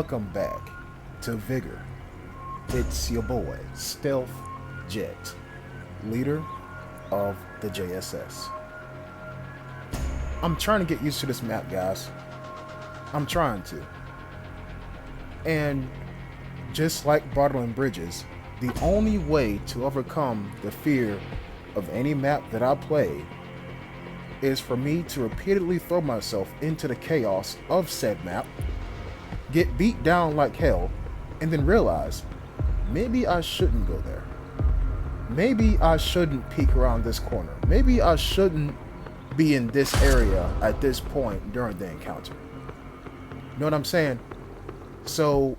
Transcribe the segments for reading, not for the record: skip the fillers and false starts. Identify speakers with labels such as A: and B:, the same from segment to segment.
A: welcome back to Vigor. It's your boy, Stealth Jet, leader of the JSS. I'm trying to get used to this map, guys. I'm trying to. And just like bottling bridges, the only way to overcome the fear of any map that I play is for me to repeatedly throw myself into the chaos of said map, get beat down like hell, and then realize maybe I shouldn't go there. Maybe I shouldn't peek around this corner. Maybe I shouldn't be in this area at this point during the encounter. You know what I'm saying? So,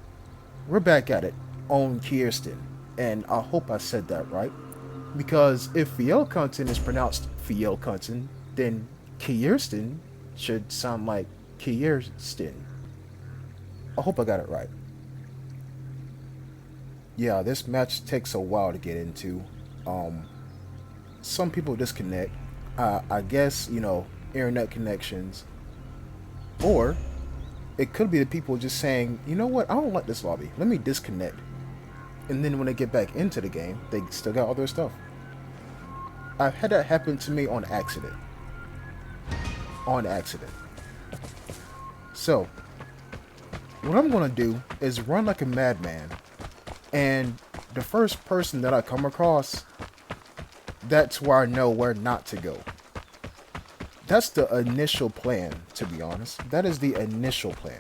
A: we're back at it on Kjersten, and I hope I said that right. Because if Fjellkunten is pronounced Fjellkunten, then Kjersten should sound like Kjersten. I hope I got it right. Yeah, this match takes a while to get into. Some people disconnect. I guess, internet connections. Or it could be the people just saying, you know what, I don't like this lobby. Let me disconnect. And then when they get back into the game, they still got all their stuff. I've had that happen to me on accident. So, what I'm going to do is run like a madman. And the first person that I come across, that's where I know where not to go. That's the initial plan, to be honest. That is the initial plan.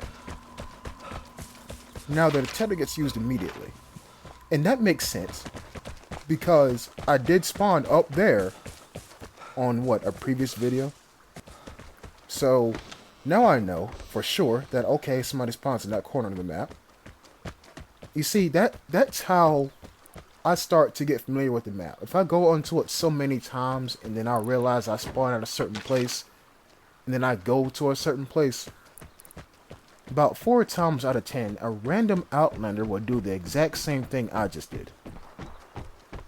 A: Now, the detector gets used immediately. And that makes sense, because I did spawn up there on, a previous video? So, now I know, for sure, that, okay, somebody spawns in that corner of the map. You see, that's how I start to get familiar with the map. If I go onto it so many times, and then I realize I spawn at a certain place, and then I go to a certain place, about 4 times out of 10, a random outlander will do the exact same thing I just did.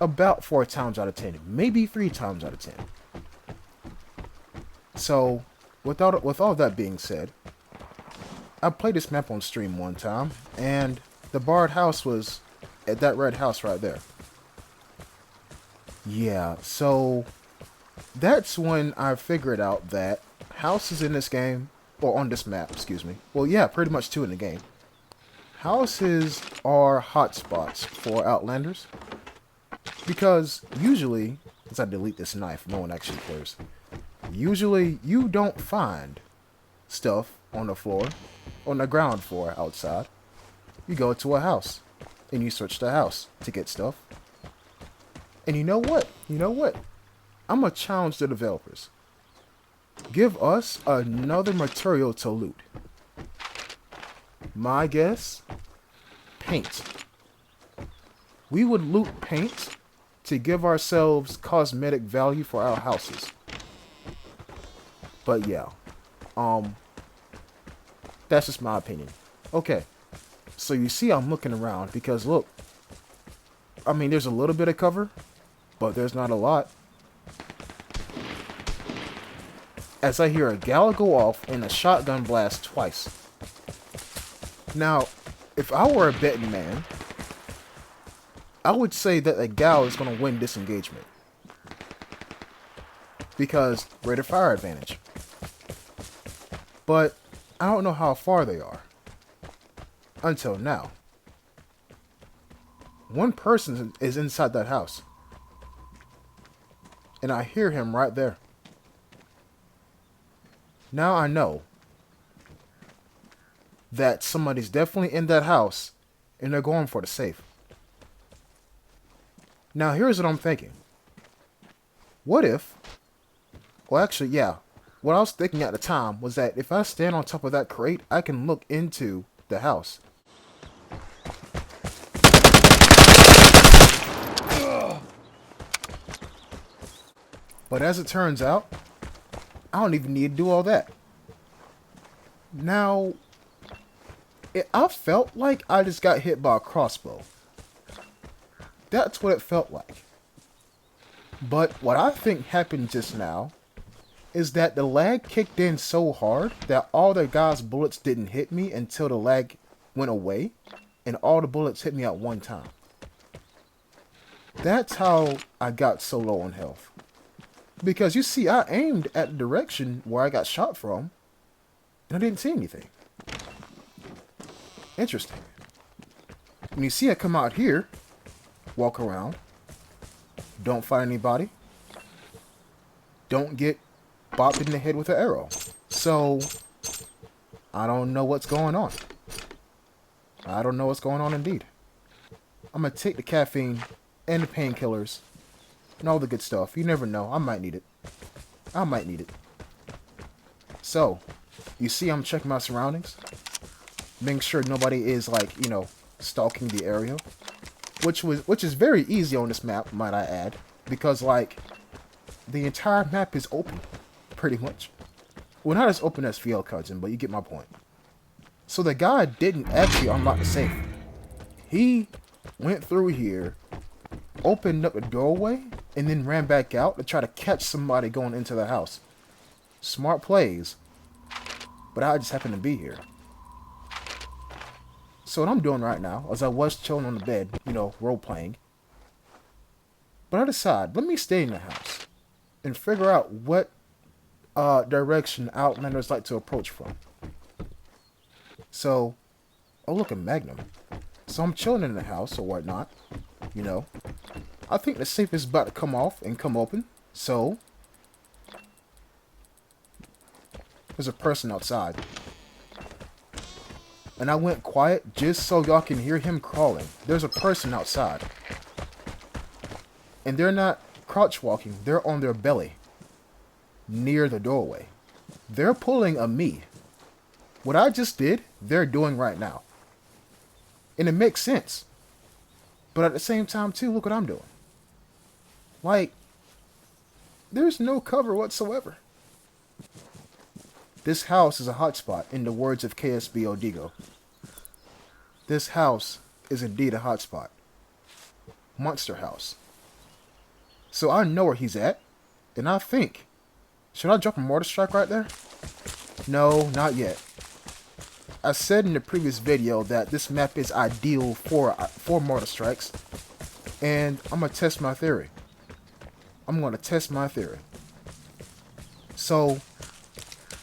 A: About 4 times out of 10, maybe 3 times out of 10. So, with all that being said, I played this map on stream one time, and the barred house was at that red house right there. Yeah, so that's when I figured out that houses in this game, or on this map, excuse me. Well, yeah, pretty much 2 in the game. Houses are hotspots for outlanders. Because usually, as I delete this knife, no one actually cares. Usually, you don't find stuff on the floor, on the ground floor outside. You go to a house, and you search the house to get stuff. And you know what? I'm going to challenge the developers. Give us another material to loot. My guess? Paint. We would loot paint to give ourselves cosmetic value for our houses. But yeah, that's just my opinion. Okay, so you see I'm looking around because look, I mean there's a little bit of cover, but there's not a lot. As I hear a gal go off and a shotgun blast twice. Now, if I were a betting man, I would say that a gal is going to win this engagement. Because rate of fire advantage. But I don't know how far they are. Until now. One person is inside that house. And I hear him right there. Now I know that somebody's definitely in that house and they're going for the safe. Now here's what I'm thinking. What if, well actually yeah, what I was thinking at the time was that if I stand on top of that crate, I can look into the house. But as it turns out, I don't even need to do all that. Now, I felt like I just got hit by a crossbow. That's what it felt like. But what I think happened just now is that the lag kicked in so hard that all the guy's bullets didn't hit me until the lag went away, and all the bullets hit me at one time. That's how I got so low on health. Because you see, I aimed at the direction where I got shot from, and I didn't see anything. Interesting. When you see I come out here, walk around, don't find anybody, don't get bopped in the head with an arrow. So, I don't know what's going on. I don't know what's going on indeed. I'm going to take the caffeine and the painkillers and all the good stuff. You never know. I might need it. I might need it. So, you see I'm checking my surroundings. Making sure nobody is like, you know, stalking the area. Which is very easy on this map, might I add. Because like, the entire map is open. Pretty much. Well, not as open as VL Cousin, but you get my point. So the guy didn't actually unlock the safe. He went through here, opened up the doorway, and then ran back out to try to catch somebody going into the house. Smart plays. But I just happened to be here. So what I'm doing right now, as I was chilling on the bed, you know, role-playing. But I decide, let me stay in the house and figure out what direction Outlanders like to approach from. So, oh look, a Magnum. So I'm chilling in the house or whatnot, you know. I think the safe is about to come off and come open. So, there's a person outside. And I went quiet just so y'all can hear him crawling. There's a person outside. And they're not crouch walking, they're on their belly. Near the doorway. They're pulling a me. What I just did, they're doing right now. And it makes sense. But at the same time too, look what I'm doing. Like, there's no cover whatsoever. This house is a hotspot, in the words of KSB Odigo. This house is indeed a hotspot. Monster house. So I know where he's at, and I think, should I drop a mortar strike right there? No, not yet. I said in the previous video that this map is ideal for mortar strikes, and I'm going to test my theory. So,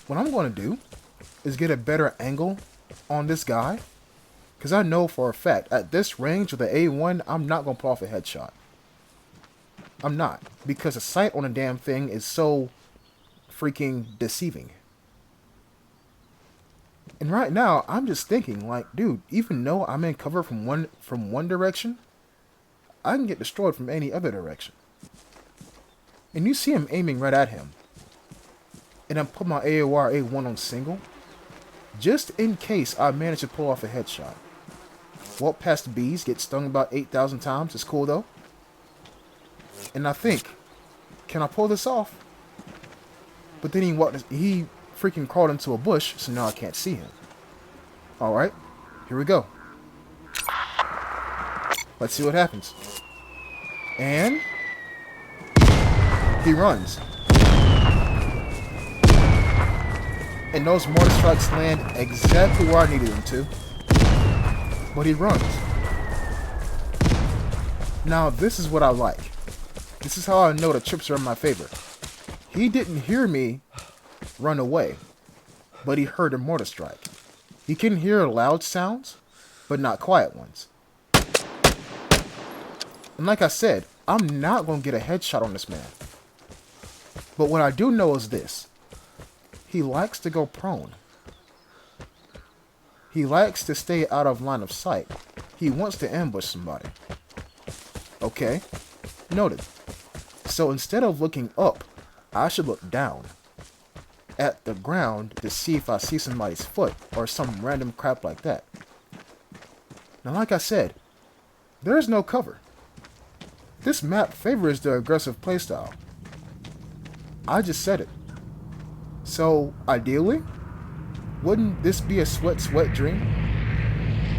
A: what I'm going to do is get a better angle on this guy, because I know for a fact, at this range with the A1, I'm not going to pull off a headshot. I'm not, because the sight on the damn thing is so freaking deceiving. And right now, I'm just thinking, like, dude, even though I'm in cover from one direction, I can get destroyed from any other direction. And you see him aiming right at him. And I put my AOR A1 on single, just in case I manage to pull off a headshot. Walk past the bees, get stung about 8,000 times, it's cool though. And I think, can I pull this off? But then he freaking crawled into a bush, so now I can't see him. Alright, here we go. Let's see what happens. And he runs. And those mortar strikes land exactly where I needed them to. But he runs. Now this is what I like. This is how I know the chips are in my favor. He didn't hear me run away, but he heard a mortar strike. He can hear loud sounds, but not quiet ones. And like I said, I'm not going to get a headshot on this man. But what I do know is this. He likes to go prone. He likes to stay out of line of sight. He wants to ambush somebody. Okay, noted. So instead of looking up, I should look down at the ground to see if I see somebody's foot or some random crap like that. Now, like I said, there is no cover. This map favors the aggressive playstyle. I just said it. So, ideally, wouldn't this be a sweat dream?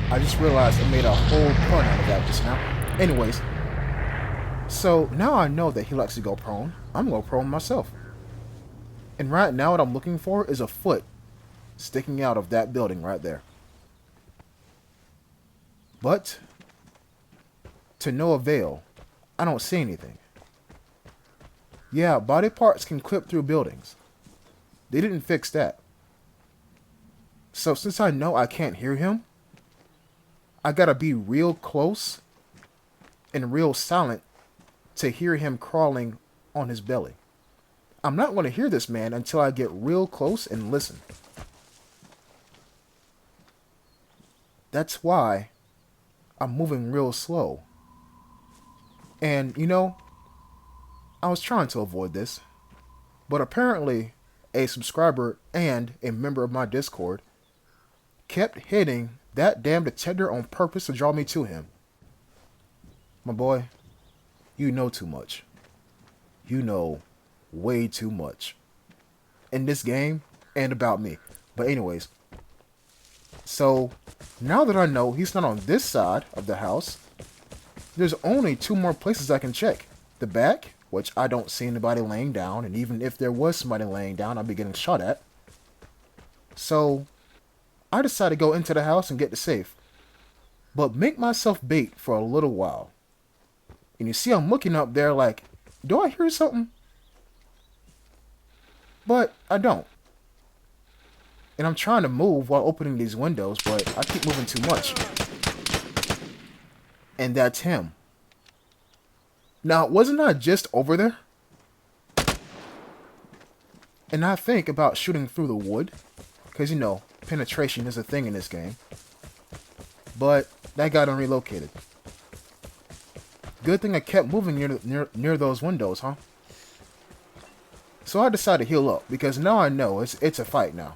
A: I just realized I made a whole pun out of that just now. Anyways, so now I know that he likes to go prone. I'm going to go prone myself. And right now what I'm looking for is a foot sticking out of that building right there. But to no avail. I don't see anything. Yeah, body parts can clip through buildings. They didn't fix that. So since I know I can't hear him, I gotta be real close and real silent to hear him crawling on his belly. I'm not going to hear this man until I get real close and listen. That's why I'm moving real slow. And, you know, I was trying to avoid this, but apparently a subscriber and a member of my Discord kept hitting that damn detector on purpose to draw me to him. My boy, you know too much. You know way too much. In this game and about me. But anyways, so now that I know he's not on this side of the house, there's only two more places I can check. The back, which I don't see anybody laying down, and even if there was somebody laying down, I'd be getting shot at. So I decided to go into the house and get the safe, but make myself bait for a little while. And you see I'm looking up there like, do I hear something? But I don't. And I'm trying to move while opening these windows, but I keep moving too much. And that's him. Now, wasn't I just over there? And I think about shooting through the wood, because, you know, penetration is a thing in this game. But that got him relocated. Good thing I kept moving near those windows, huh? So I decided to heal up, because now I know it's a fight now.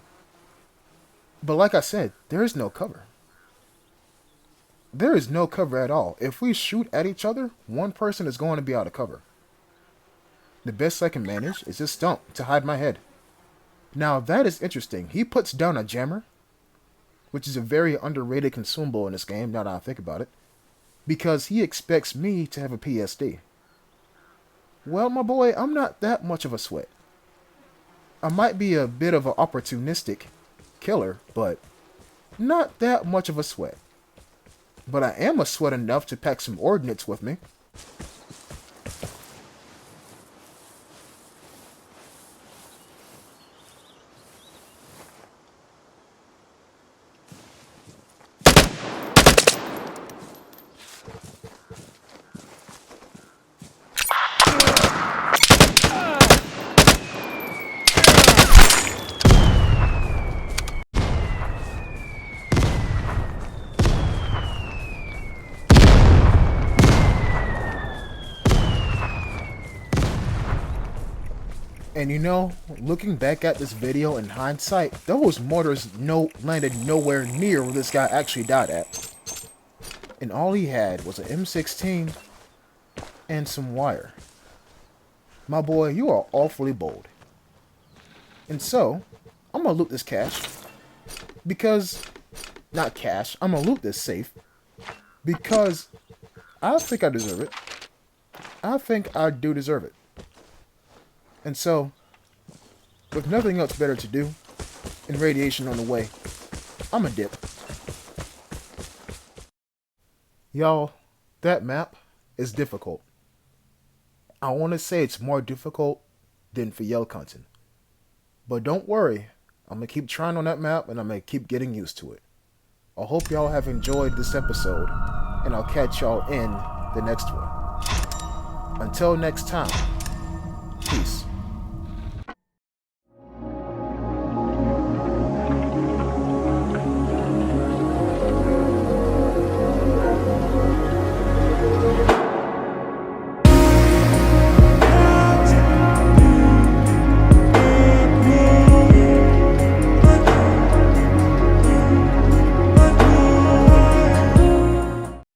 A: But like I said, there is no cover. There is no cover at all. If we shoot at each other, one person is going to be out of cover. The best I can manage is this stump to hide my head. Now that is interesting. He puts down a jammer, which is a very underrated consumable in this game, now that I think about it, because he expects me to have a PSD. Well, my boy, I'm not that much of a sweat. I might be a bit of an opportunistic killer, but not that much of a sweat. But I am a sweat enough to pack some ordnance with me. And you know, looking back at this video in hindsight, those mortars landed nowhere near where this guy actually died at. And all he had was an M16 and some wire. My boy, you are awfully bold. And so, I'm gonna loot this cache. Because, not cache, I'm gonna loot this safe. Because I think I deserve it. I think I do deserve it. And so, with nothing else better to do, and radiation on the way, I'm a dip. Y'all, that map is difficult. I want to say it's more difficult than for Yell Hunting. But don't worry, I'm going to keep trying on that map and I'm going to keep getting used to it. I hope y'all have enjoyed this episode, and I'll catch y'all in the next one. Until next time, peace.